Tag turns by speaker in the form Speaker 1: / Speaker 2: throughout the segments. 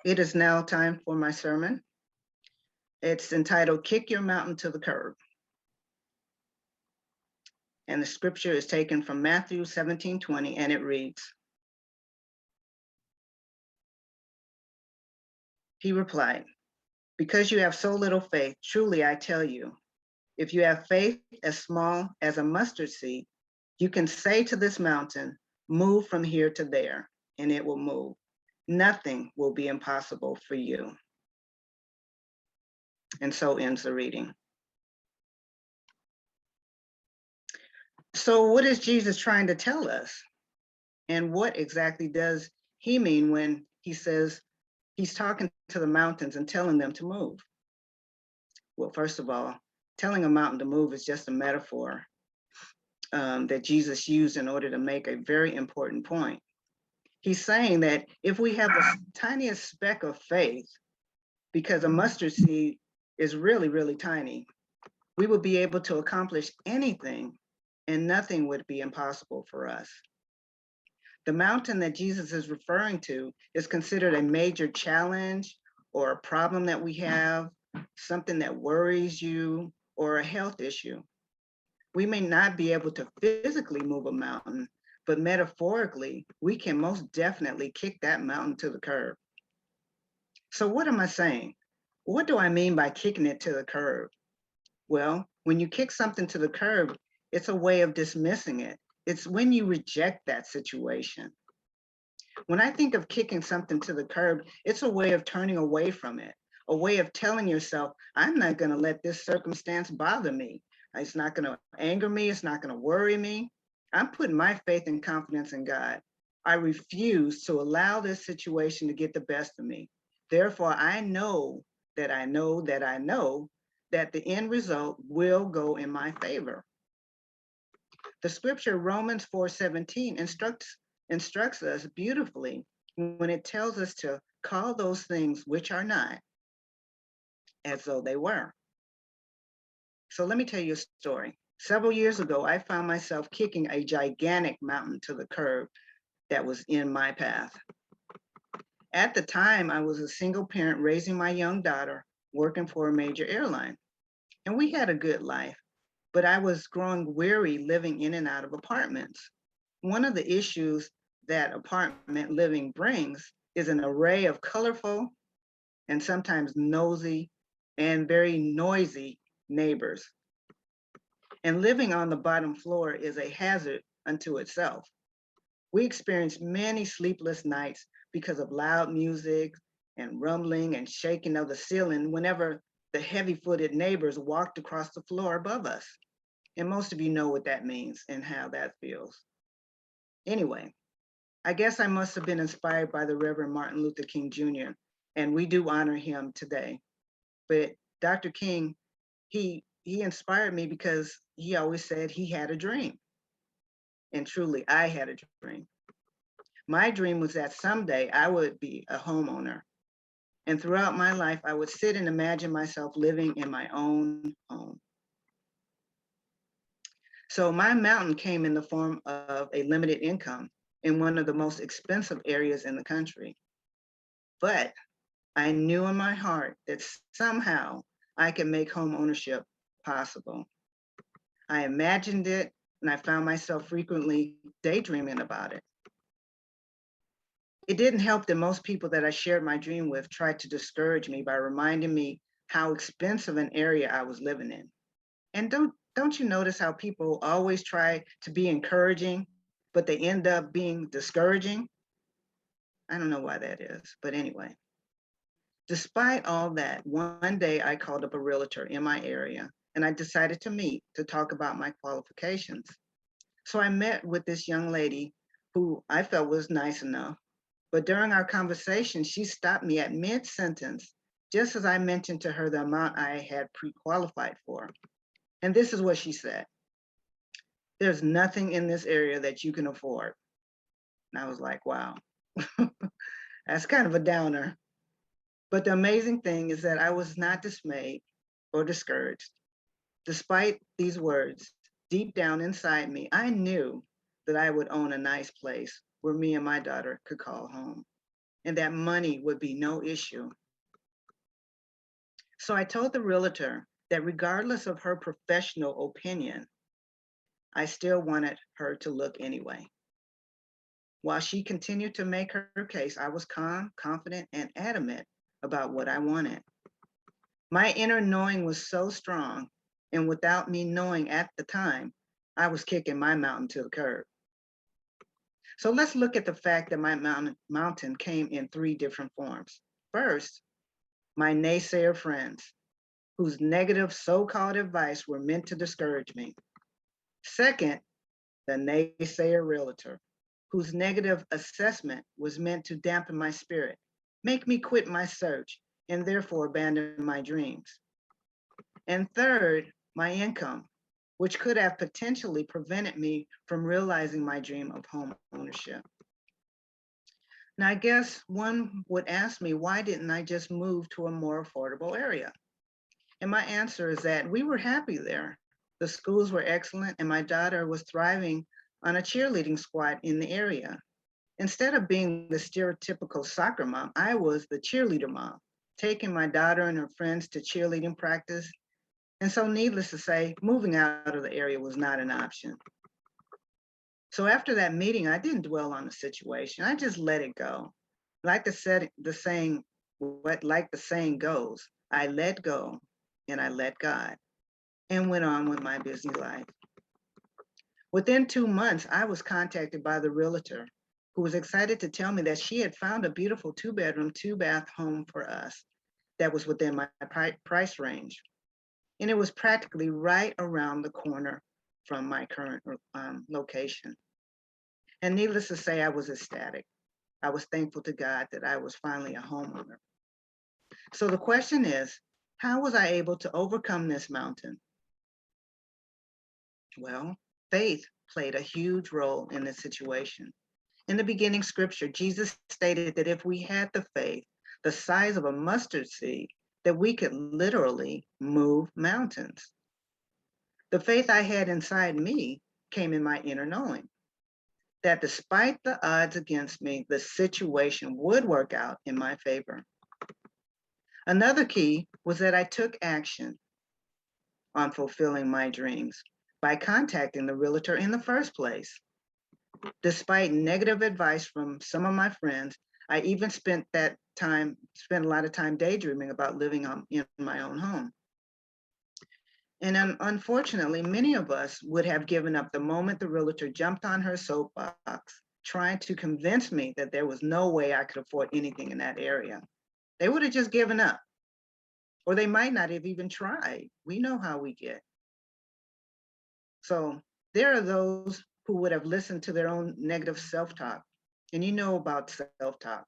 Speaker 1: It is now time for my sermon. It's entitled, Kick Your Mountain to the Curb. And the scripture is taken from Matthew 17:20, and it reads, he replied, because you have so little faith, truly I tell you, if you have faith as small as a mustard seed, you can say to this mountain, move from here to there, and it will move. Nothing will be impossible for you. And so ends the reading. So what is Jesus trying to tell us? And what exactly does he mean when he says he's talking to the mountains and telling them to move? Well, first of all, telling a mountain to move is just a metaphor that Jesus used in order to make a very important point. He's saying that if we have the tiniest speck of faith, because a mustard seed is really, really tiny, we will be able to accomplish anything and nothing would be impossible for us. The mountain that Jesus is referring to is considered a major challenge or a problem that we have, something that worries you, or a health issue. We may not be able to physically move a mountain, but metaphorically, we can most definitely kick that mountain to the curb. So what am I saying? What do I mean by kicking it to the curb? Well, when you kick something to the curb, it's a way of dismissing it. It's when you reject that situation. When I think of kicking something to the curb, it's a way of turning away from it, a way of telling yourself, I'm not going to let this circumstance bother me. It's not going to anger me. It's not going to worry me. I'm putting my faith and confidence in God. I refuse to allow this situation to get the best of me. Therefore, I know that I know that I know that the end result will go in my favor. The scripture Romans 4:17 instructs us beautifully when it tells us to call those things which are not as though they were. So let me tell you a story. Several years ago, I found myself kicking a gigantic mountain to the curb that was in my path. At the time, I was a single parent raising my young daughter, working for a major airline. And we had a good life, but I was growing weary living in and out of apartments. One of the issues that apartment living brings is an array of colorful and sometimes nosy and very noisy neighbors. And living on the bottom floor is a hazard unto itself. We experienced many sleepless nights because of loud music and rumbling and shaking of the ceiling whenever the heavy-footed neighbors walked across the floor above us. And most of you know what that means and how that feels. Anyway, I guess I must have been inspired by the Reverend Martin Luther King Jr., and we do honor him today. But Dr. King, he inspired me because he always said he had a dream. And truly, I had a dream. My dream was that someday I would be a homeowner. And throughout my life, I would sit and imagine myself living in my own home. So my mountain came in the form of a limited income in one of the most expensive areas in the country. But I knew in my heart that somehow I could make home ownership possible. I imagined it, and I found myself frequently daydreaming about it. It didn't help that most people that I shared my dream with tried to discourage me by reminding me how expensive an area I was living in. And don't you notice how people always try to be encouraging, but they end up being discouraging? I don't know why that is, but anyway. Despite all that, one day I called up a realtor in my area and I decided to meet to talk about my qualifications. So I met with this young lady who I felt was nice enough, but during our conversation, she stopped me at mid-sentence, just as I mentioned to her the amount I had pre-qualified for. And this is what she said: there's nothing in this area that you can afford. And I was like, wow, that's kind of a downer. But the amazing thing is that I was not dismayed or discouraged. Despite these words, deep down inside me, I knew that I would own a nice place where me and my daughter could call home. and that money would be no issue. So I told the realtor that regardless of her professional opinion, I still wanted her to look anyway. While she continued to make her case, I was calm, confident, and adamant about what I wanted. My inner knowing was so strong, and without me knowing at the time, I was kicking my mountain to the curb. So let's look at the fact that my mountain came in three different forms. First, my naysayer friends, whose negative so-called advice were meant to discourage me. Second, the naysayer realtor, whose negative assessment was meant to dampen my spirit, make me quit my search, and therefore abandon my dreams. And third, my income, which could have potentially prevented me from realizing my dream of home ownership. Now, I guess one would ask me, why didn't I just move to a more affordable area? And my answer is that we were happy there. The schools were excellent, and my daughter was thriving on a cheerleading squad in the area. Instead of being the stereotypical soccer mom, I was the cheerleader mom, taking my daughter and her friends to cheerleading practice. And so, needless to say, moving out of the area was not an option. So after that meeting, I didn't dwell on the situation. I just let it go. Like the saying goes, I let go and I let God, and went on with my busy life. Within 2 months, I was contacted by the realtor, who was excited to tell me that she had found a beautiful 2-bedroom, 2-bath home for us that was within my price range. And it was practically right around the corner from my current location. And needless to say, I was ecstatic. I was thankful to God that I was finally a homeowner. So the question is, how was I able to overcome this mountain? Well, faith played a huge role in this situation. In the beginning scripture, Jesus stated that if we had the faith, the size of a mustard seed, that we could literally move mountains. The faith I had inside me came in my inner knowing that despite the odds against me, the situation would work out in my favor. Another key was that I took action on fulfilling my dreams by contacting the realtor in the first place. Despite negative advice from some of my friends, I even spent a lot of time daydreaming about living in my own home. And unfortunately, many of us would have given up the moment the realtor jumped on her soapbox, trying to convince me that there was no way I could afford anything in that area. They would have just given up, or they might not have even tried. We know how we get. So there are those who would have listened to their own negative self-talk. And you know about self-talk.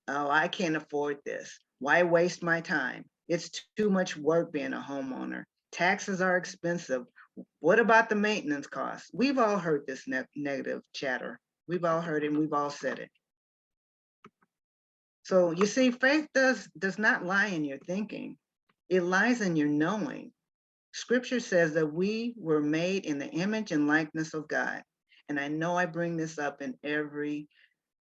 Speaker 1: Oh, I can't afford this. Why waste my time? It's too much work being a homeowner. Taxes are expensive. What about the maintenance costs? We've all heard this negative chatter. We've all heard it and we've all said it. So you see, faith does not lie in your thinking. It lies in your knowing. Scripture says that we were made in the image and likeness of God. And I know I bring this up in every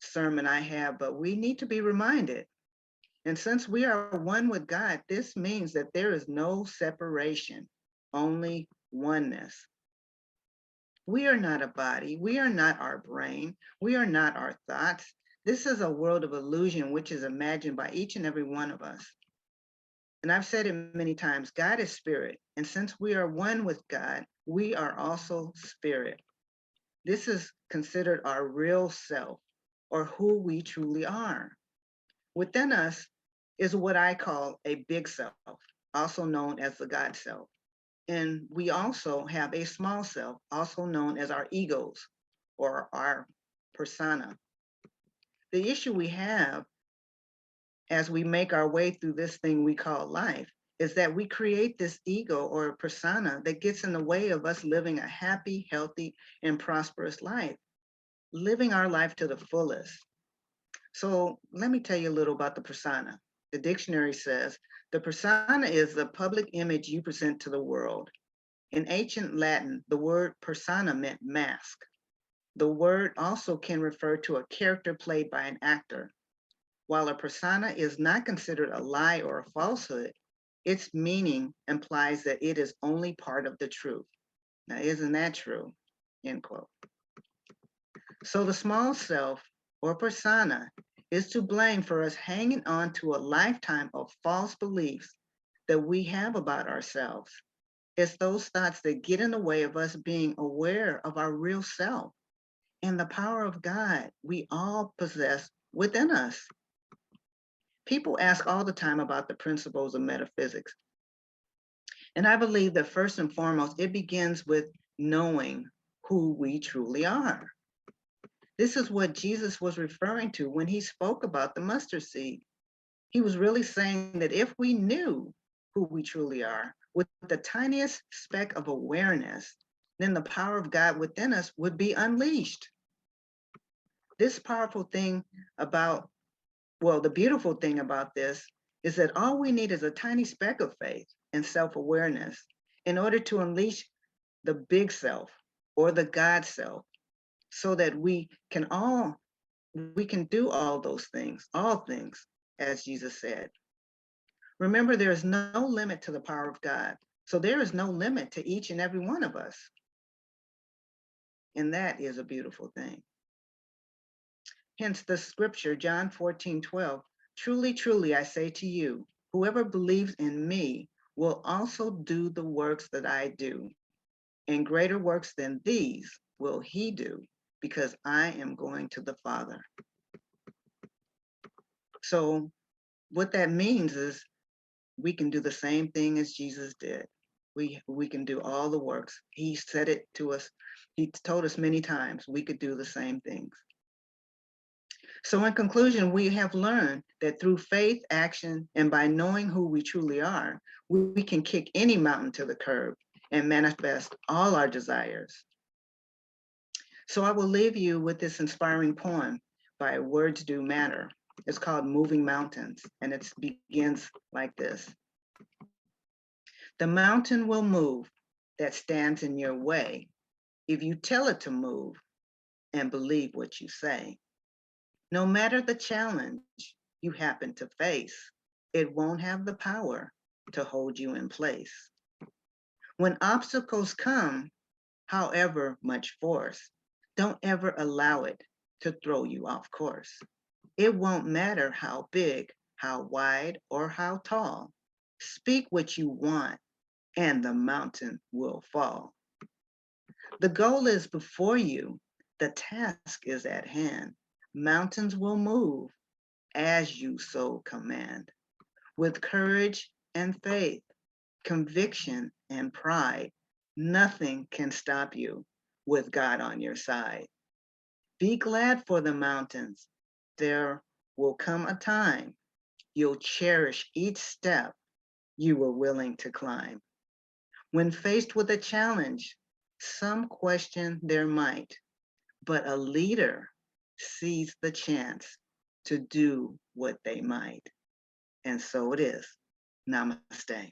Speaker 1: sermon I have, but we need to be reminded. And since we are one with God, this means that there is no separation, only oneness. We are not a body. We are not our brain. We are not our thoughts. This is a world of illusion, which is imagined by each and every one of us. And I've said it many times, God is spirit. And since we are one with God, we are also spirit. This is considered our real self, or who we truly are. Within us is what I call a big self, also known as the God self. And we also have a small self, also known as our egos or our persona. The issue we have as we make our way through this thing we call life is that we create this ego or persona that gets in the way of us living a happy, healthy, and prosperous life, living our life to the fullest. So let me tell you a little about the persona. The dictionary says, the persona is the public image you present to the world. In ancient Latin, the word persona meant mask. The word also can refer to a character played by an actor. While a persona is not considered a lie or a falsehood, its meaning implies that it is only part of the truth. Now, isn't that true? End quote. So the small self or persona is to blame for us hanging on to a lifetime of false beliefs that we have about ourselves. It's those thoughts that get in the way of us being aware of our real self and the power of God we all possess within us. People ask all the time about the principles of metaphysics. And I believe that first and foremost, it begins with knowing who we truly are. This is what Jesus was referring to when he spoke about the mustard seed. He was really saying that if we knew who we truly are with the tiniest speck of awareness, then the power of God within us would be unleashed. This powerful thing about, well, the beautiful thing about this is that all we need is a tiny speck of faith and self-awareness in order to unleash the big self or the God self, so that we can do all those things, all things, as Jesus said. Remember, there is no limit to the power of God. So there is no limit to each and every one of us. And that is a beautiful thing. Hence the scripture, John 14:12, truly, truly, I say to you, whoever believes in me will also do the works that I do. And greater works than these will he do, because I am going to the Father. So what that means is we can do the same thing as Jesus did. We can do all the works. He said it to us. He told us many times we could do the same things. So in conclusion, we have learned that through faith, action, and by knowing who we truly are, we can kick any mountain to the curb and manifest all our desires. So I will leave you with this inspiring poem by Words Do Matter. It's called Moving Mountains, and it begins like this. The mountain will move that stands in your way if you tell it to move and believe what you say. No matter the challenge you happen to face, it won't have the power to hold you in place. When obstacles come, however much force, don't ever allow it to throw you off course. It won't matter how big, how wide, or how tall. Speak what you want, and the mountain will fall. The goal is before you, the task is at hand. Mountains will move as you so command. With courage and faith, conviction and pride, nothing can stop you with God on your side. Be glad for the mountains. There will come a time you'll cherish each step you were willing to climb. When faced with a challenge, some question their might, but a leader sees the chance to do what they might. And so it is. Namaste.